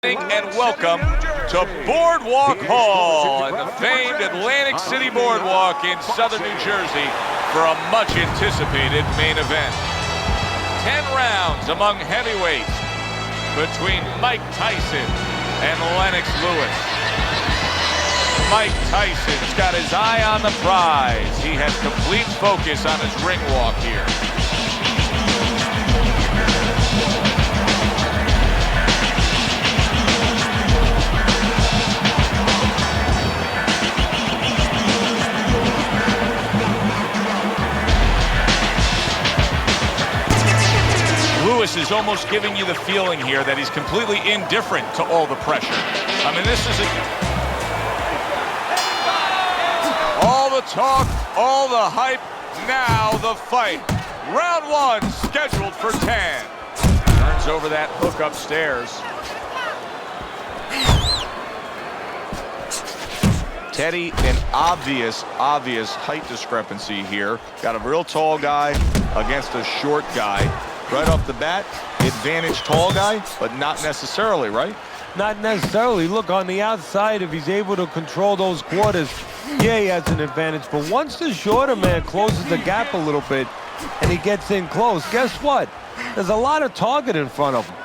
And welcome to Boardwalk Hall and the famed Atlantic City Boardwalk in southern New Jersey for a much-anticipated main event. 10 rounds among heavyweights between Mike Tyson and Lennox Lewis. Mike Tyson's got his eye on the prize. He has complete focus on his ring walk here. Lewis is almost giving you the feeling here that he's completely indifferent to all the pressure. I mean, this is all the talk, all the hype, now the fight. Round one scheduled for 10. Turns over that hook upstairs. Teddy, an obvious height discrepancy here. Got a real tall guy against a short guy. Right off the bat, advantage tall guy, but not necessarily, right? Not necessarily. Look, on the outside, if he's able to control those quarters, yeah, he has an advantage. But once the shorter man closes the gap a little bit and he gets in close, guess what? There's a lot of target in front of him.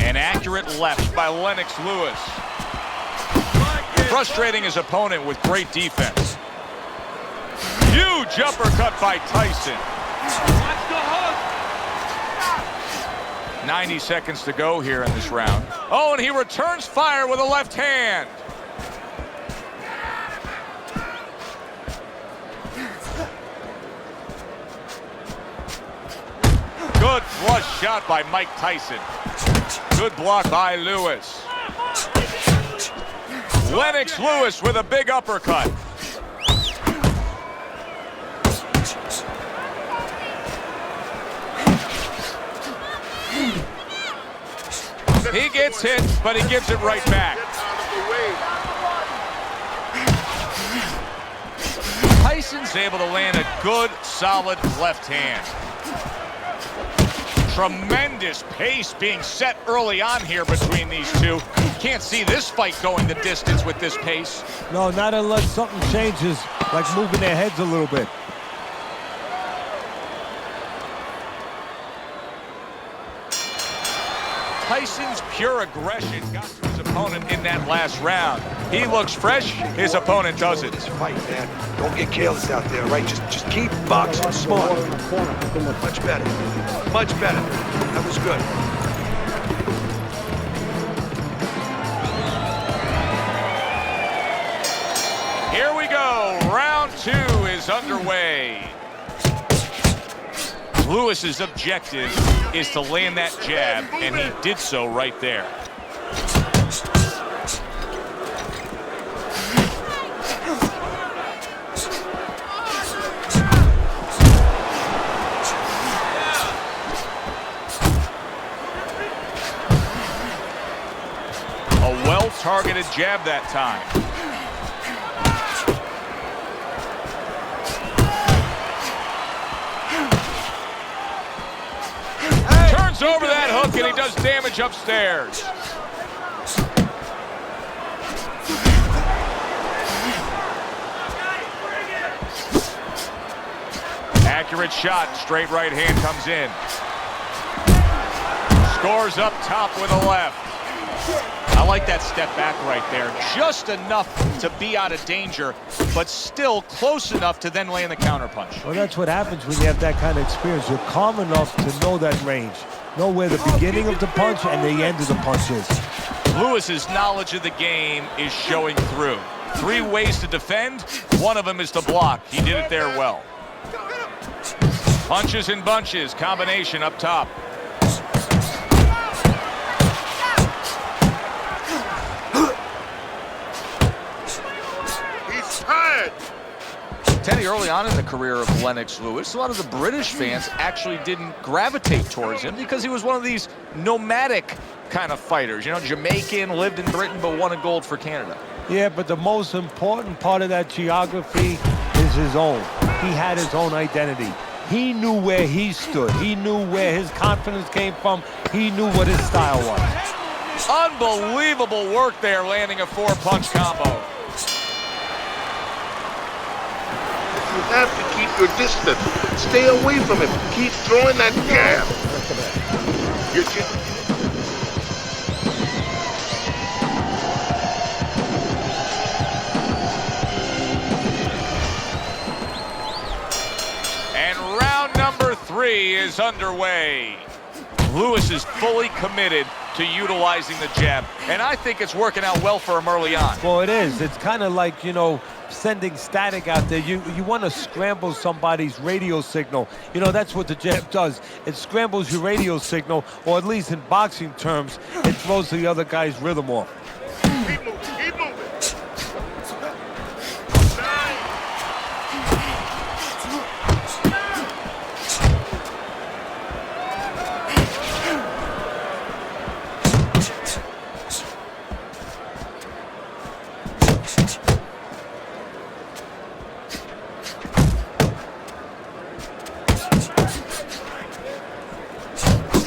An accurate left by Lennox Lewis. Frustrating his opponent with great defense. Huge uppercut by Tyson. 90 seconds to go here in this round. Oh, and he returns fire with a left hand. Good flush shot by Mike Tyson. Good block by Lewis. Lennox Lewis with a big uppercut. He gets hit, but he gives it right back. Tyson's able to land a good, solid left hand. Tremendous pace being set early on here between these two. Can't see this fight going the distance with this pace. No, not unless something changes, like moving their heads a little bit. Tyson's pure aggression got to his opponent in that last round. He looks fresh, his opponent doesn't. This fight, man. Don't get careless out there, right? Just keep boxing smart. Much better. Much better. That was good. Here we go. Round two is underway. Lewis's objective is to land that jab, and he did so right there. A well-targeted jab that time. Over that hook, and he does damage upstairs. Accurate shot, straight right hand comes in. Scores up top with a left. I like that step back right there. Just enough to be out of danger, but still close enough to then land the counterpunch. Well, that's what happens when you have that kind of experience. You're calm enough to know that range. Know where the beginning of the punch and the end of the punch is. Lewis's knowledge of the game is showing through. 3 ways to defend. One of them is to block. He did it there well. Punches and bunches. Combination up top. He's tired. Teddy, early on in the career of Lennox Lewis, a lot of the British fans actually didn't gravitate towards him because he was one of these nomadic kind of fighters. You know, Jamaican, lived in Britain, but won a gold for Canada. Yeah, but the most important part of that geography is his own. He had his own identity. He knew where he stood. He knew where his confidence came from. He knew what his style was. Unbelievable work there, landing a 4-punch combo. You have to keep your distance. Stay away from him. Keep throwing that jab. And round number 3 is underway. Lewis is fully committed to utilizing the jab, and I think it's working out well for him early on. Well, it is. It's kind of like, you know, sending static out there. You want to scramble somebody's radio signal. You know, that's what the jab does. It scrambles your radio signal, or at least in boxing terms, it throws the other guy's rhythm off. Keep moving. Keep moving.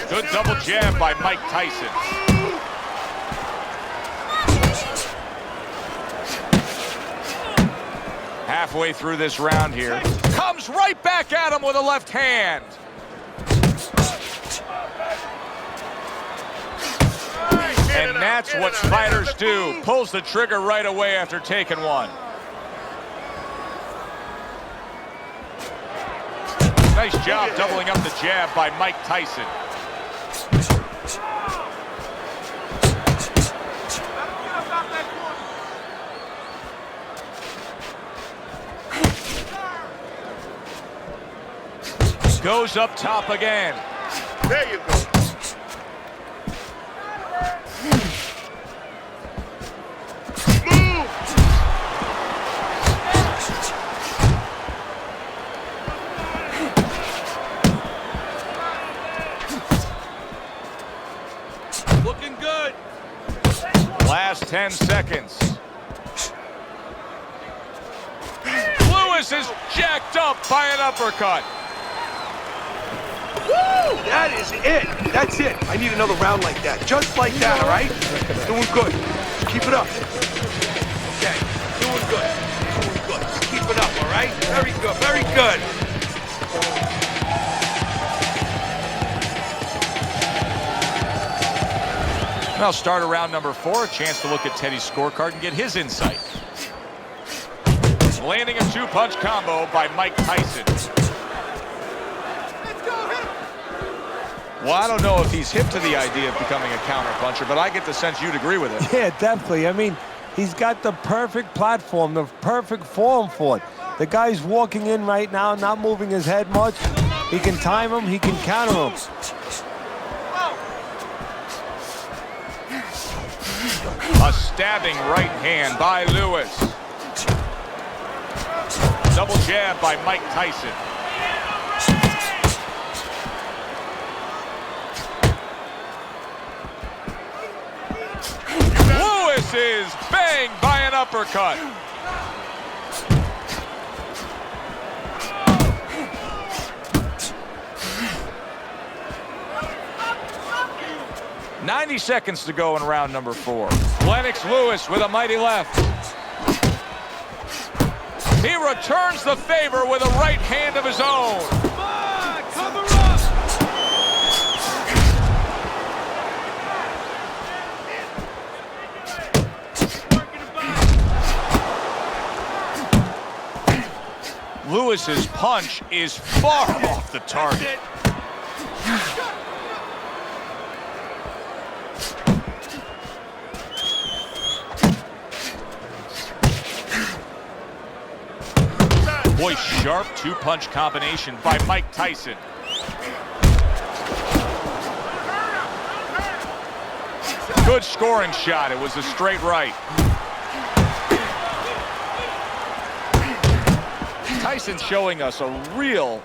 Good double jab by Mike Tyson. Halfway through this round here. Comes right back at him with a left hand. And that's what fighters do. Pulls the trigger right away after taking one. Nice job doubling up the jab by Mike Tyson. Goes up top again. There you go. Move! Looking good. Last 10 seconds. Lewis is jacked up by an uppercut. Woo! That is it. That's it. I need another round like that. Just like that, all right? Doing good. Keep it up. Okay. Doing good. Doing good. Keep it up, all right? Very good. Very good. Now start around number 4. A chance to look at Teddy's scorecard and get his insight. Landing a 2-punch combo by Mike Tyson. Well, I don't know if he's hip to the idea of becoming a counterpuncher, but I get the sense you'd agree with it. Yeah, definitely. I mean, he's got the perfect platform, the perfect form for it. The guy's walking in right now, not moving his head much. He can time him, he can counter him. A stabbing right hand by Lewis. Double jab by Mike Tyson. Lewis is banged by an uppercut. "90 seconds to go in round number 4. Lennox Lewis with a mighty left. He returns the favor with a right hand of his own. Come on, cover up. Lewis's punch is far off the target. Boy, sharp 2-punch combination by Mike Tyson. Good scoring shot. It was a straight right. Tyson's showing us a real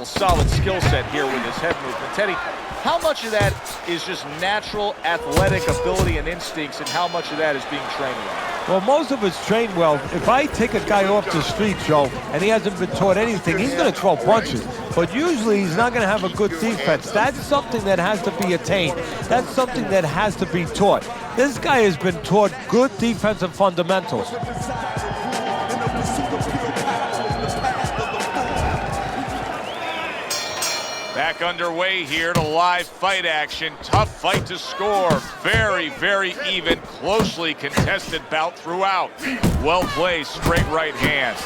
solid skill set here with his head movement. Teddy, how much of that is just natural athletic ability and instincts, and how much of that is being trained on? Well, most of it's trained well. If I take a guy off the street, Joe, and he hasn't been taught anything, he's going to throw punches. But usually he's not going to have a good defense. That's something that has to be attained. That's something that has to be taught. This guy has been taught good defensive fundamentals. Back underway here to live fight action. Tough fight to score. Very, very even, closely contested bout throughout. Well placed, straight right hand.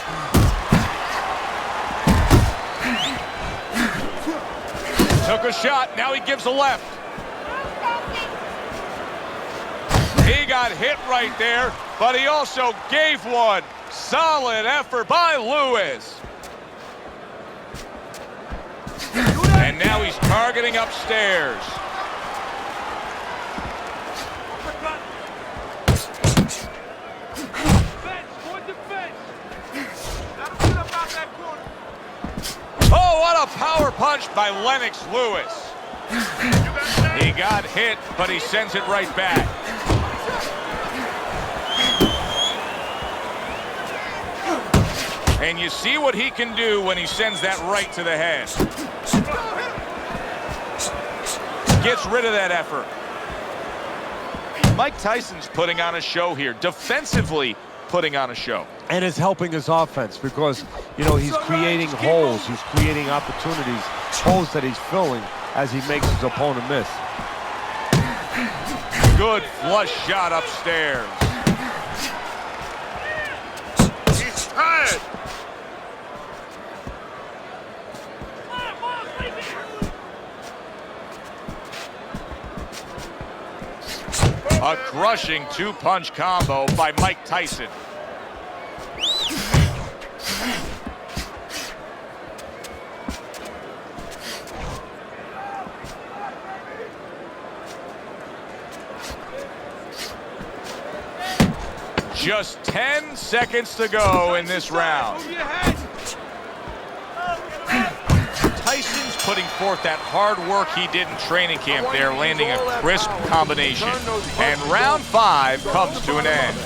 Took a shot, now he gives a left. He got hit right there, but he also gave one. Solid effort by Lewis. And now he's targeting upstairs. Oh, what a power punch by Lennox Lewis. He got hit, but he sends it right back. And you see what he can do when he sends that right to the head. Gets rid of that effort. Mike Tyson's putting on a show here, defensively putting on a show. And it's helping his offense because, you know, he's creating holes, he's creating opportunities, holes that he's filling as he makes his opponent miss. Good flush shot upstairs. He's tired. A crushing two-punch combo by Mike Tyson. Just 10 seconds to go in this round. Tyson's putting forth that hard work he did in training camp there, landing a crisp combination. And round 5 comes to an end.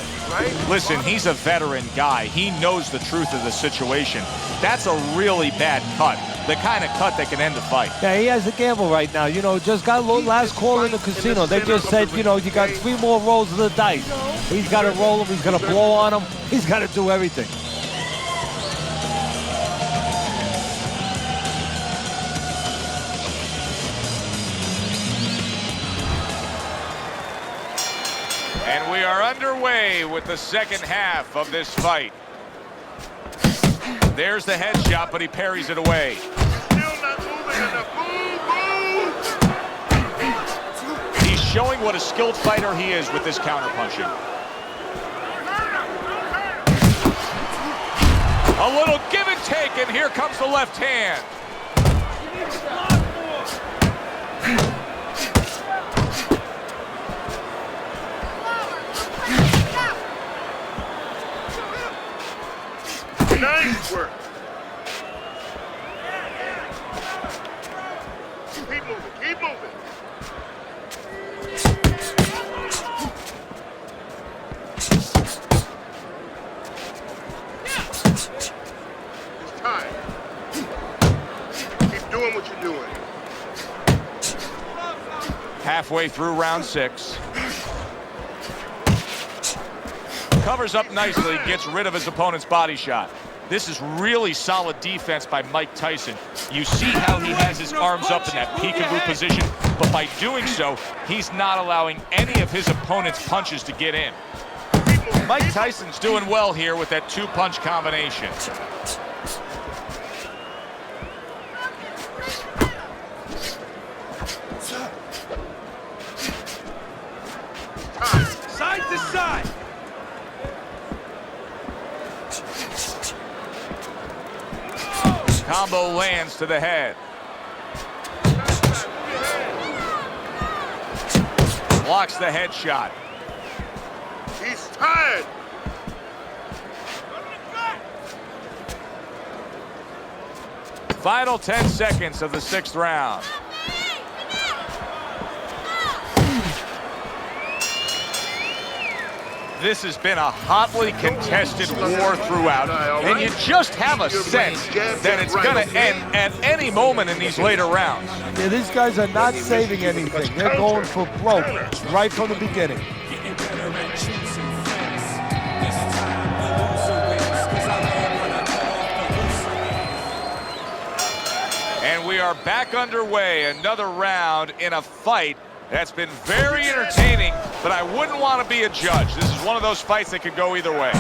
Listen, he's a veteran guy. He knows the truth of the situation. That's a really bad cut, the kind of cut that can end the fight. Yeah, he has a gamble right now. You know, just got a last call in the casino. They just said, you know, you got 3 more rolls of the dice. He's got to roll him. He's got to blow on him. He's got to do everything. And we are underway with the second half of this fight. There's the headshot, but he parries it away. Still not moving enough. Move. He's showing what a skilled fighter he is with this counterpunching. A little give and take, and here comes the left hand. Nice work. Keep moving, keep moving. It's time. Keep doing what you're doing. Halfway through round 6. Covers up nicely, gets rid of his opponent's body shot. This is really solid defense by Mike Tyson. You see how he has his arms up in that peekaboo position, but by doing so, he's not allowing any of his opponent's punches to get in. Mike Tyson's doing well here with that 2-punch combination. Side to side. Combo lands to the head. Blocks the headshot. He's tired. Final 10 seconds of the 6th round. This has been a hotly contested war throughout, and you just have a sense that it's going to end at any moment in these later rounds. Yeah, these guys are not saving anything. They're going for broke right from the beginning. And we are back underway. Another round in a fight that's been very entertaining, but I wouldn't want to be a judge. This is one of those fights that could go either way.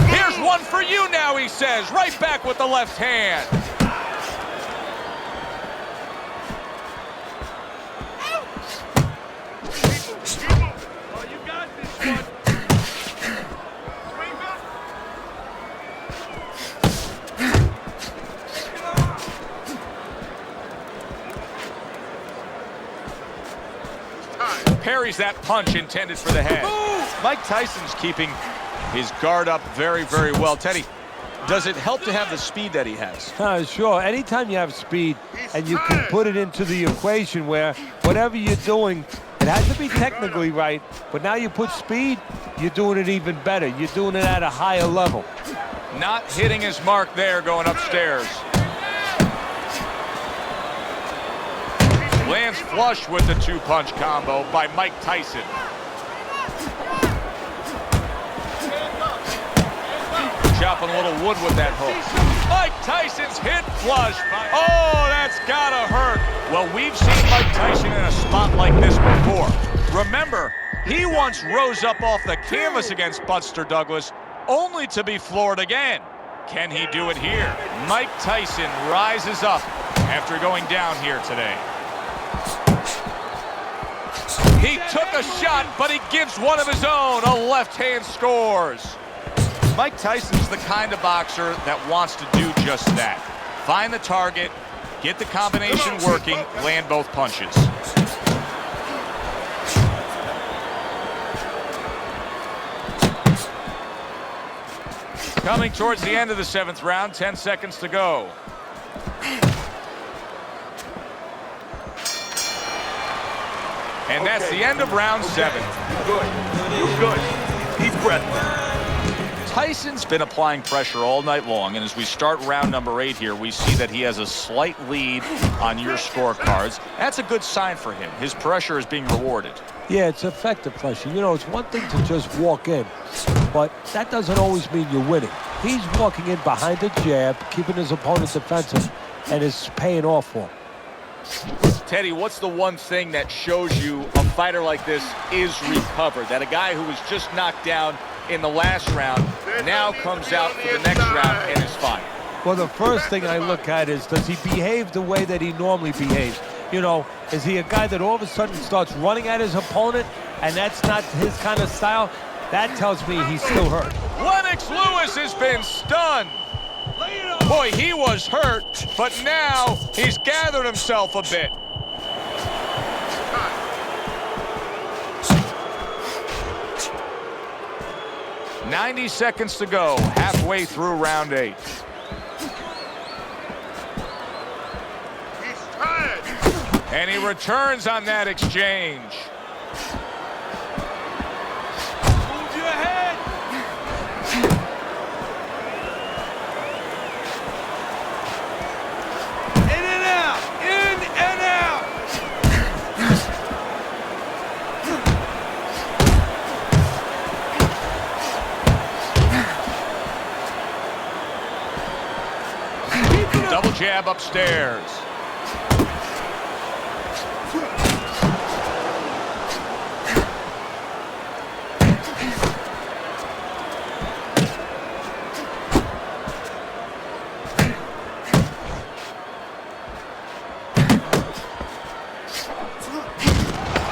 Here's one for you now, he says. Right back with the left hand. Oh, you got this one. Parries that punch intended for the head. Mike Tyson's keeping his guard up very, very well. Teddy, does it help to have the speed that he has? Sure. Anytime you have speed and you can put it into the equation where whatever you're doing, it has to be technically right, but now you put speed, you're doing it even better. You're doing it at a higher level. Not hitting his mark there going upstairs. Lands flush with the two-punch combo by Mike Tyson. Chopping a little wood with that hook. Mike Tyson's hit flush. Oh, that's gotta hurt. Well, we've seen Mike Tyson in a spot like this before. Remember, he once rose up off the canvas against Buster Douglas, only to be floored again. Can he do it here? Mike Tyson rises up after going down here today. He took a shot, but he gives one of his own. A left hand scores. Mike Tyson's the kind of boxer that wants to do just that. Find the target, get the combination working, land both punches. Coming towards the end of the 7th round, 10 seconds to go. And that's the end of round 7. Good. You're good. Deep breath. Tyson's been applying pressure all night long, and as we start round number 8 here, we see that he has a slight lead on your scorecards. That's a good sign for him. His pressure is being rewarded. Yeah, it's effective pressure. You know, it's one thing to just walk in, but that doesn't always mean you're winning. He's walking in behind the jab, keeping his opponent defensive, and it's paying off for him. Teddy, what's the one thing that shows you a fighter like this is recovered? That a guy who was just knocked down in the last round now comes out for the next round and is fine? Well, the first thing I look at is, does he behave the way that he normally behaves? You know, is he a guy that all of a sudden starts running at his opponent, and that's not his kind of style? That tells me he's still hurt. Lennox Lewis has been stunned. Boy, he was hurt, but now he's gathered himself a bit. "90 seconds to go, halfway through round 8. He's tired. And he returns on that exchange. Move your head. In and out. In and out. Double jab upstairs.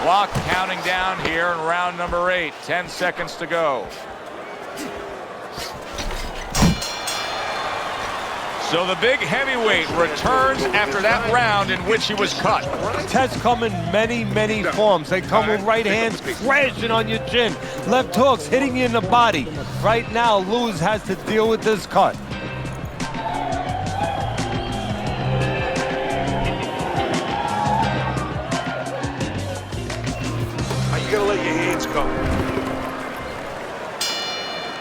Clock counting down here in round number 8. 10 seconds to go. So the big heavyweight returns after that round in which he was cut. Tests come in many, many forms. They come with right hands crashing on your chin, left hooks hitting you in the body. Right now, Lewis has to deal with this cut. gotta let your hands go.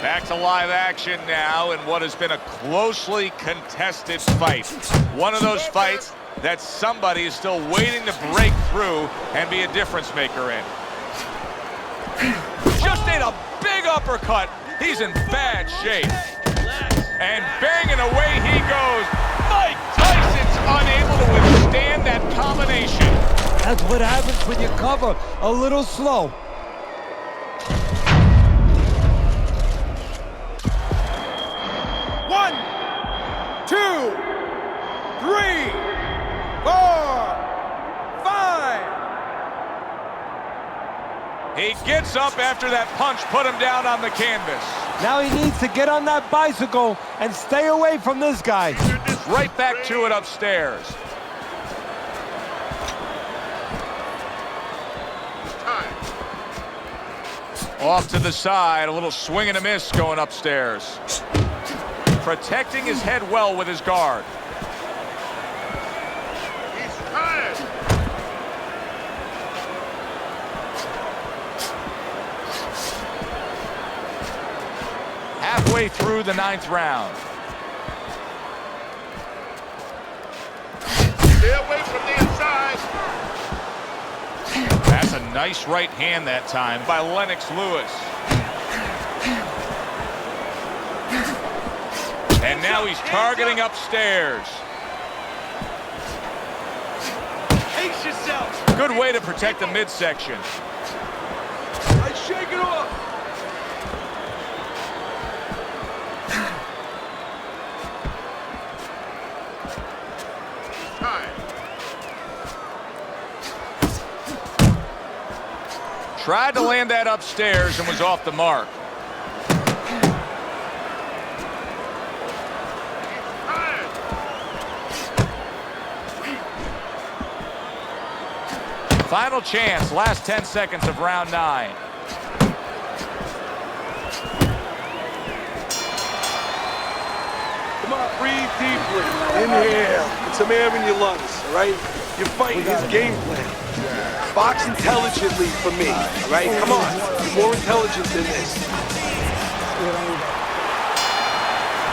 Back to live action now in what has been a closely contested fight. One of those fights that somebody is still waiting to break through and be a difference maker in. Just ate a big uppercut. He's in bad shape. And banging away he goes. Mike Tyson's unable to withstand that combination. That's what happens when you cover a little slow. One, two, three, 4, 5. He gets up after that punch put him down on the canvas. Now he needs to get on that bicycle and stay away from this guy. Right back to it upstairs. Off to the side, a little swing and a miss going upstairs. Protecting his head well with his guard. He's tired. Halfway through the 9th round. Stay away from the inside. That's a nice right hand that time by Lennox Lewis. And now he's targeting upstairs. Pace yourself. Good way to protect the midsection. Let's shake it off. Tried to land that upstairs and was off the mark. Final chance, last 10 seconds of round 9. Come on, breathe deeply. Inhale. Get some air in your lungs, all right? You're fighting his game plan. Box intelligently for me, all right? Come on. You're more intelligent than this.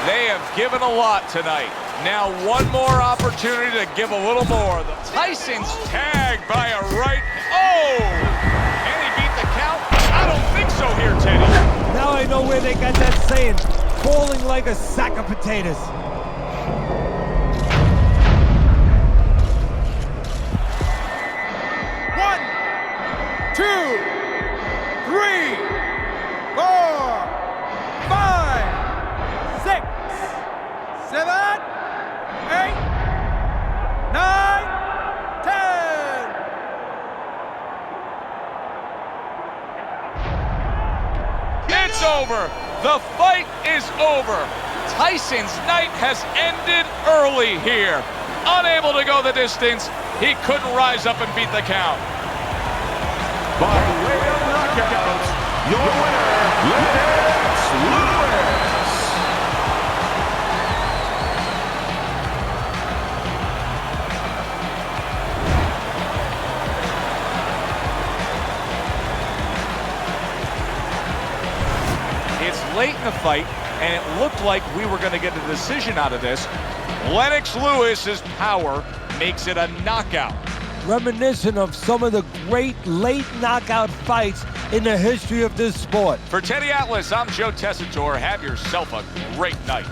They have given a lot tonight. Now one more opportunity to give a little more. Tyson's tagged by a right. Oh! And he beat the count? I don't think so here, Teddy. Now I know where they got that saying, falling like a sack of potatoes. One, 2, 3, 4, 5, 6, 7, 8, 9, 10. It's over. The fight is over. Tyson's night has ended early here. Unable to go the distance, he couldn't rise up and beat the count. By way of knockout, your winner, Lennox Lewis. It's late in the fight, and it looked like we were going to get a decision out of this. Lennox Lewis's power makes it a knockout. Reminiscent of some of the great late knockout fights in the history of this sport. For Teddy Atlas, I'm Joe Tessitore. Have yourself a great night.